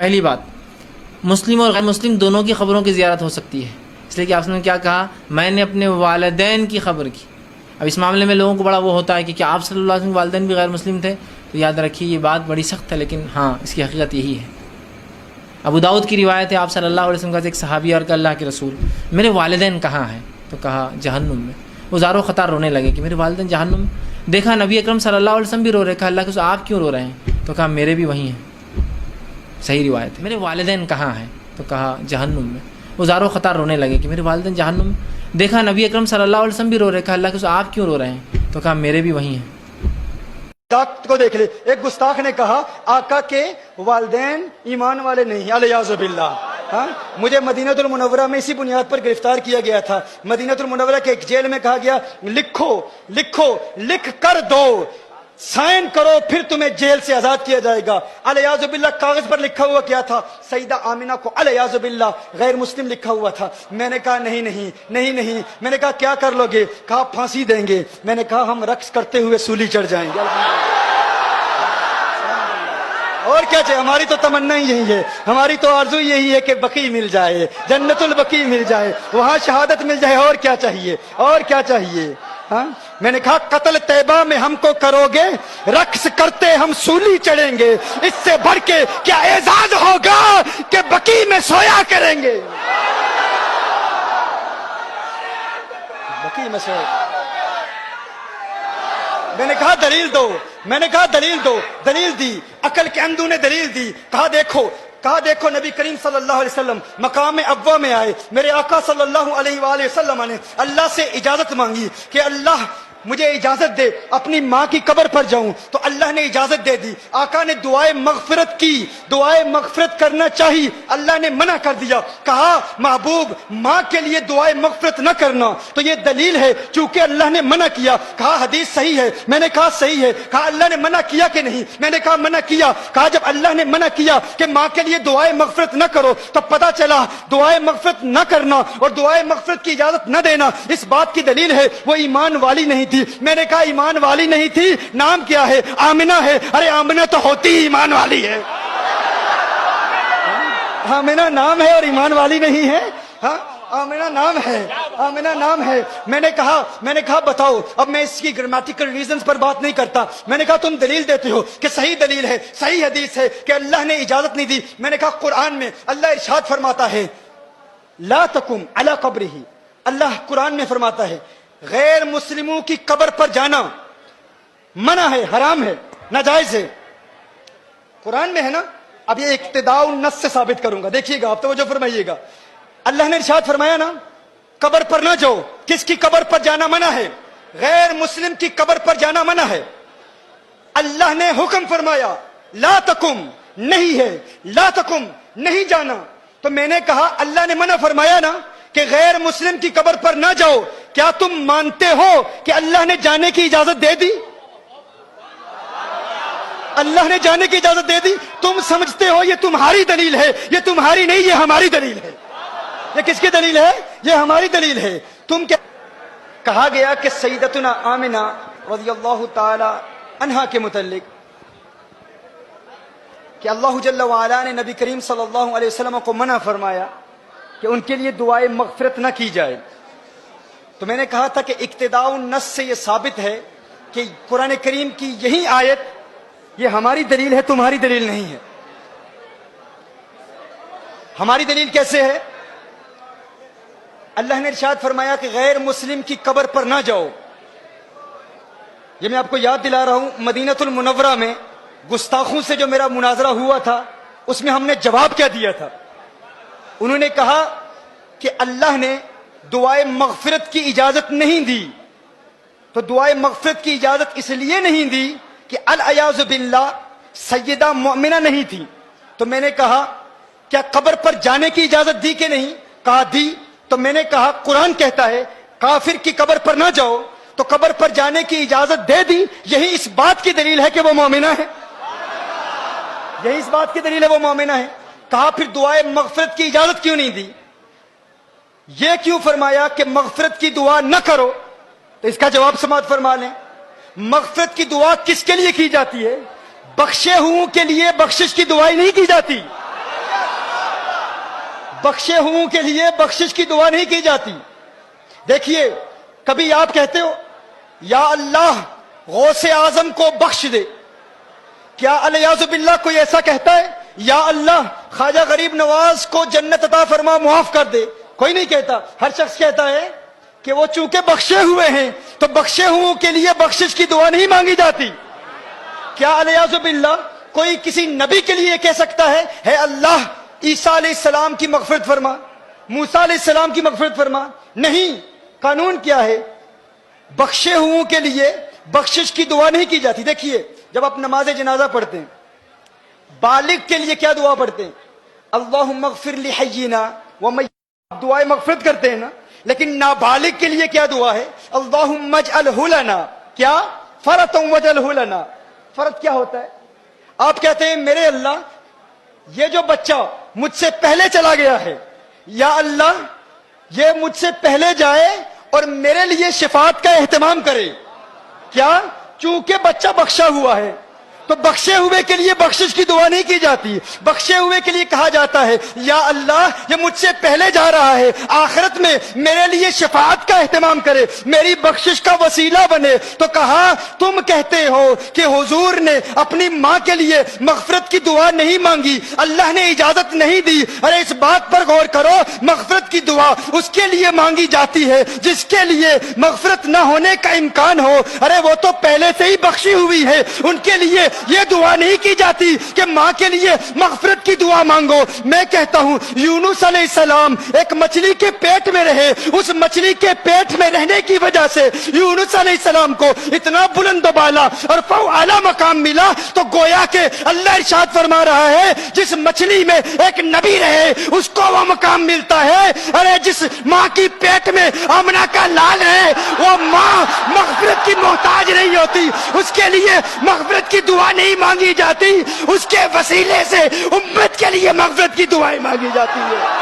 پہلی بات، مسلم اور غیر مسلم دونوں کی خبروں کی زیارت ہو سکتی ہے، اس لیے کہ آپ نے کیا کہا، میں نے اپنے والدین کی خبر کی۔ اب اس معاملے میں لوگوں کو بڑا وہ ہوتا ہے کہ کیا آپ صلی اللہ علیہ وسلم کے والدین بھی غیر مسلم تھے؟ تو یاد رکھیے یہ بات بڑی سخت ہے، لیکن ہاں اس کی حقیقت یہی ہے۔ ابو داؤد کی روایت ہے، آپ صلی اللہ علیہ وسلم کا ایک صحابی اور کہ اللہ کے رسول میرے والدین کہاں ہیں؟ تو کہا جہنم میں۔ وہ زار و خطار رونے لگے کہ میرے والدین جہنم میں۔ دیکھا نبی اکرم صلی اللہ علیہ وسلم بھی رو رہے، کہا اللہ کے رسول آپ کیوں رو رہے ہیں؟ تو کہا میرے بھی وہی ہیں۔ صحیح روایت ہے، میرے والدین کہاں ہیں؟ تو کہا جہنم میں۔ وہ زار و خطار رونے لگے کہ میرے والدین جہنم میں۔ دیکھا نبی اکرم صلی اللہ علیہ وسلم بھی رو رہے، کہا اللہ کے رسول آپ کیوں رو رہے ہیں؟ تو کہا میرے بھی وہی ہیں۔ گستاخ کو دیکھ لے، ایک گستاخ نے کہا آقا کے والدین ایمان والے نہیں، الیاذ باللہ۔ ہاں، مجھے مدینہ المنورہ میں اسی بنیاد پر گرفتار کیا گیا تھا۔ مدینہ المنورہ کے ایک جیل میں کہا گیا لکھو لکھو لکھ کر دو، سائن کرو، پھر تمہیں جیل سے آزاد کیا جائے گا۔ الیاذ باللہ کاغذ پر لکھا ہوا کیا تھا؟ سیدہ آمنہ کو الیاذ باللہ غیر مسلم لکھا ہوا تھا۔ میں نے کہا نہیں نہیں نہیں نہیں، میں نے کہا کیا کر لو گے؟ کہا پھانسی دیں گے۔ میں نے کہا ہم رقص کرتے ہوئے سولی چڑھ جائیں گے۔ اور کیا چاہیے؟ ہماری تو تمنا ہی یہی ہے، ہماری تو آرزو یہی ہے کہ بقی مل جائے، جنت البقی مل جائے، وہاں شہادت مل جائے۔ اور کیا چاہیے؟ اور کیا چاہیے؟ ہاں، میں نے کہا قتل طیبہ میں ہم کو کرو گے، رقص کرتے ہم سولی چڑھیں گے، اس سے بڑھ کے کیا اعزاز ہوگا کہ بقی میں سویا کریں گے۔ بقی میں سویا۔ میں نے کہا دلیل دو، میں نے کہا دلیل دو، دلیل دی، عقل کے اندھو نے دلیل دی۔ کہا دیکھو نبی کریم صلی اللہ علیہ وسلم مقام ابوا میں آئے، میرے آقا صلی اللہ علیہ وآلہ وسلم نے اللہ سے اجازت مانگی کہ اللہ مجھے اجازت دے اپنی ماں کی قبر پر جاؤں، تو اللہ نے اجازت دے دی۔ آقا نے دعائے مغفرت کی، دعائے مغفرت کرنا چاہی، اللہ نے منع کر دیا۔ کہا محبوب ماں کے لیے دعائے مغفرت نہ کرنا، تو یہ دلیل ہے چونکہ اللہ نے منع کیا۔ کہا حدیث صحیح ہے، میں نے کہا صحیح ہے۔ کہا اللہ نے منع کیا کہ نہیں؟ میں نے کہا منع کیا۔ کہا جب اللہ نے منع کیا کہ ماں کے لیے دعائے مغفرت نہ کرو، تب پتہ چلا دعائے مغفرت نہ کرنا اور دعائے مغفرت کی اجازت نہ دینا اس بات کی دلیل ہے وہ ایمان والی نہیں تھی۔ میں نے کہا ایمان والی نہیں تھی، نام کیا ہے؟ آمنہ ہے۔ ارے آمنہ تو ہوتی ہی ایمان والی ہے۔ آمنہ نام ہے اور ایمان والی نہیں ہے؟ ہاں، آمنہ نام ہے، آمنہ نام ہے۔ میں نے کہا بتاؤ۔ اب میں اس کی گرامیٹیکل ریزنز پر بات نہیں کرتا، میں نے کہا تم دلیل دیتے ہو کہ صحیح دلیل ہے، صحیح حدیث ہے کہ اللہ نے اجازت نہیں دی۔ میں نے کہا قرآن میں اللہ ارشاد فرماتا ہے لا تقم علی قبرہ، اللہ قرآن میں فرماتا ہے غیر مسلموں کی قبر پر جانا منع ہے، حرام ہے، ناجائز ہے۔ قرآن میں ہے نا؟ اب یہ اقتداء النص سے ثابت کروں گا، دیکھیے گا، آپ توجہ فرمائیے گا۔ اللہ نے ارشاد فرمایا نا قبر پر نہ جاؤ، کس کی قبر پر جانا منع ہے؟ غیر مسلم کی قبر پر جانا منع ہے۔ اللہ نے حکم فرمایا لا تقم، نہیں ہے، لا تقم نہیں جانا۔ تو میں نے کہا اللہ نے منع فرمایا نا کہ غیر مسلم کی قبر پر نہ جاؤ، کیا تم مانتے ہو کہ اللہ نے جانے کی اجازت دے دی؟ اللہ نے جانے کی اجازت دے دی۔ تم سمجھتے ہو یہ تمہاری دلیل ہے، یہ تمہاری نہیں، یہ ہماری دلیل ہے۔ یہ کس کی دلیل ہے؟ یہ ہماری دلیل ہے۔ تم کیا کہا گیا کہ سیدتنا آمنہ رضی اللہ تعالی عنہا کے متعلق کہ اللہ جل وعلا نے نبی کریم صلی اللہ علیہ وسلم کو منع فرمایا کہ ان کے لیے دعائے مغفرت نہ کی جائے۔ تو میں نے کہا تھا کہ اقتداء النص سے یہ ثابت ہے کہ قرآن کریم کی یہی آیت یہ ہماری دلیل ہے، تمہاری دلیل نہیں ہے۔ ہماری دلیل کیسے ہے؟ اللہ نے ارشاد فرمایا کہ غیر مسلم کی قبر پر نہ جاؤ۔ یہ میں آپ کو یاد دلا رہا ہوں، مدینہ المنورہ میں گستاخوں سے جو میرا مناظرہ ہوا تھا اس میں ہم نے جواب کیا دیا تھا؟ انہوں نے کہا کہ اللہ نے دعائے مغفرت کی اجازت نہیں دی۔ تو دعائے مغفرت کی اجازت اس لیے نہیں دی کہ الیاذ باللہ سیدہ مؤمنہ نہیں تھی۔ تو میں نے کہا کیا قبر پر جانے کی اجازت دی کہ نہیں؟ کہا دی۔ تو میں نے کہا قرآن کہتا ہے کافر کی قبر پر نہ جاؤ، تو قبر پر جانے کی اجازت دے دی، یہی اس بات کی دلیل ہے کہ وہ مومنہ ہے، یہی اس بات کی دلیل ہے وہ مومنہ ہے۔ کہا پھر دعائے مغفرت کی اجازت کیوں نہیں دی؟ یہ کیوں فرمایا کہ مغفرت کی دعا نہ کرو؟ تو اس کا جواب سماعت فرما لیں۔ مغفرت کی دعا کس کے لیے کی جاتی ہے؟ بخشے ہوں کے لیے بخشش کی دعائیں نہیں کی جاتی، بخشے ہوں کے لیے بخشش کی دعا نہیں کی جاتی. دیکھیے کبھی آپ کہتے ہو یا اللہ غوث اعظم کو بخش دے, کیا الیاذ باللہ کوئی ایسا کہتا ہے؟ یا اللہ خواجہ غریب نواز کو جنت عطا فرما, معاف کر دے. کوئی نہیں کہتا. ہر شخص کہتا ہے کہ وہ چونکہ بخشے ہوئے ہیں تو بخشے ہوں کے لیے بخشش کی دعا نہیں مانگی جاتی. کیا الیاذ باللہ کوئی کسی نبی کے لیے کہہ سکتا ہے اے اللہ عیسیٰ علیہ السلام کی مغفرت فرما, موسیٰ علیہ السلام کی مغفرت فرما؟ نہیں. قانون کیا ہے؟ بخشے ہوں کے لیے بخشش کی دعا نہیں کی جاتی. دیکھیے جب آپ نماز جنازہ پڑھتے ہیں, بالغ کے لیے کیا دعا پڑھتے ہیں؟ اللہم اغفر لحینا ومیتنا, دعائے مغفرت کرتے ہیں نا. لیکن نابالغ کے لیے کیا دعا ہے؟ اللہم اجعلہ لنا, کیا فرۃ واجعلہ لنا. فرض کیا ہوتا ہے؟ آپ کہتے ہیں میرے اللہ یہ جو بچہ مجھ سے پہلے چلا گیا ہے, یا اللہ یہ مجھ سے پہلے جائے اور میرے لیے شفاعت کا اہتمام کرے. کیا؟ چونکہ بچہ بخشا ہوا ہے تو بخشے ہوئے کے لیے بخشش کی دعا نہیں کی جاتی. بخشے ہوئے کے لیے کہا جاتا ہے یا اللہ یہ مجھ سے پہلے جا رہا ہے, آخرت میں میرے لیے شفاعت کا اہتمام کرے, میری بخشش کا وسیلہ بنے. تو کہا تم کہتے ہو کہ حضور نے اپنی ماں کے لیے مغفرت کی دعا نہیں مانگی, اللہ نے اجازت نہیں دی. ارے اس بات پر غور کرو, مغفرت کی دعا اس کے لیے مانگی جاتی ہے جس کے لیے مغفرت نہ ہونے کا امکان ہو. ارے وہ تو پہلے سے ہی بخشی ہوئی ہے, ان کے لیے یہ دعا نہیں کی جاتی کہ ماں کے لیے مغفرت کی دعا مانگو. میں کہتا ہوں یونس علیہ السلام ایک مچھلی کے پیٹ میں رہے, اس مچھلی کے پیٹ میں رہنے کی وجہ سے یونس علیہ السلام کو اتنا بلند و بالا اور اعلیٰ مقام ملا. تو گویا کہ اللہ ارشاد فرما رہا ہے جس مچھلی میں ایک نبی رہے اس کو وہ مقام ملتا ہے. ارے جس ماں کی پیٹ میں آمنہ کا لال ہے وہ ماں مغفرت کی محتاج نہیں ہوتی, اس کے لیے مغفرت کی دعا نہیں مانگی جاتی, اس کے وسیلے سے امت کے لیے مغفرت کی دعائیں مانگی جاتی ہے.